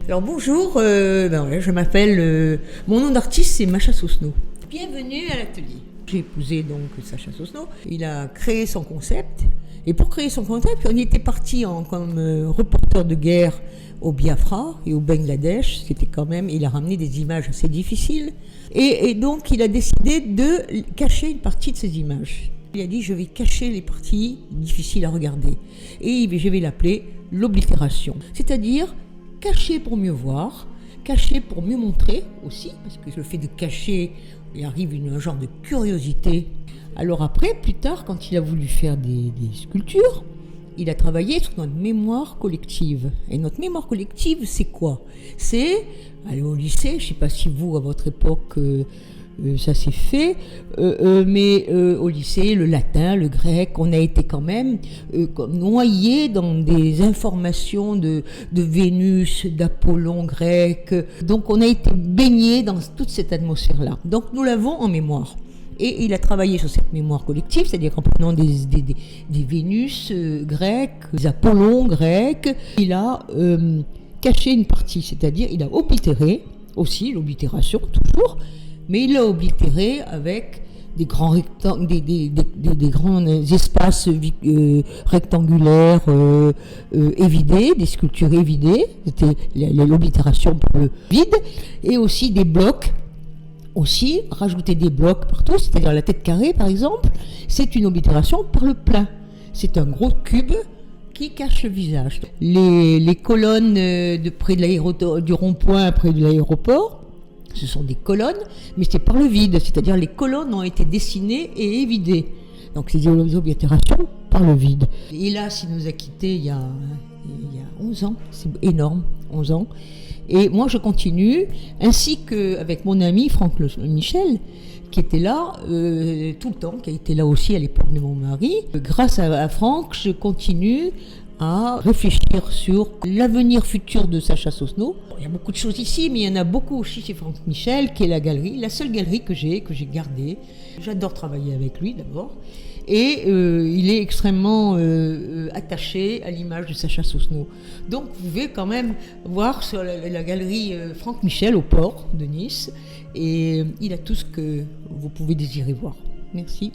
Alors bonjour, je m'appelle, mon nom d'artiste c'est Macha Sosno. Bienvenue à l'atelier. J'ai épousé donc Sacha Sosno. Il a créé son concept. Et pour créer son concept, on était parti comme reporter de guerre au Biafra et au Bangladesh. C'était quand même, il a ramené des images assez difficiles. Et donc il a décidé de cacher une partie de ces images. Il a dit je vais cacher les parties difficiles à regarder. Et je vais l'appeler l'oblitération. C'est-à-dire cacher pour mieux voir, cacher pour mieux montrer aussi, parce que le fait de cacher, il arrive un genre de curiosité. Alors après, plus tard, quand il a voulu faire des sculptures, il a travaillé sur notre mémoire collective. Et notre mémoire collective, c'est quoi? C'est aller au lycée, je ne sais pas si vous, à votre époque, ça s'est fait, mais au lycée, le latin, le grec, on a été quand même noyés dans des informations de Vénus, d'Apollon grec. Donc on a été baignés dans toute cette atmosphère-là. Donc nous l'avons en mémoire. Et il a travaillé sur cette mémoire collective, c'est-à-dire en prenant des Vénus grecs, des Apollons grecs. Il a caché une partie, c'est-à-dire il a oblitéré aussi, l'oblitération toujours, mais il l'a oblitéré avec des grands des grands espaces rectangulaires évidés, des sculptures évidées, c'était l'oblitération pour le vide, et aussi des blocs. Aussi, rajouter des blocs partout, c'est-à-dire la tête carrée par exemple, c'est une oblitération par le plein. C'est un gros cube qui cache le visage. Les colonnes près de du rond-point près de l'aéroport, ce sont des colonnes, mais c'est par le vide, c'est-à-dire les colonnes ont été dessinées et évidées. Donc c'est des oblitérations par le vide. Et là, il nous a quittés il y a 11 ans, c'est énorme, 11 ans. Et moi, je continue, ainsi qu'avec mon ami Franck Michel, qui était là tout le temps, qui a été là aussi à l'époque de mon mari. Grâce à Franck, je continue à réfléchir sur l'avenir futur de Sacha Sosno. Il y a beaucoup de choses ici, mais il y en a beaucoup aussi chez Franck Michel, qui est la seule galerie que j'ai gardée. J'adore travailler avec lui d'abord. Et il est extrêmement attaché à l'image de Sacha Sosno. Donc vous pouvez quand même voir sur la galerie Franck Michel au port de Nice. Et il a tout ce que vous pouvez désirer voir. Merci.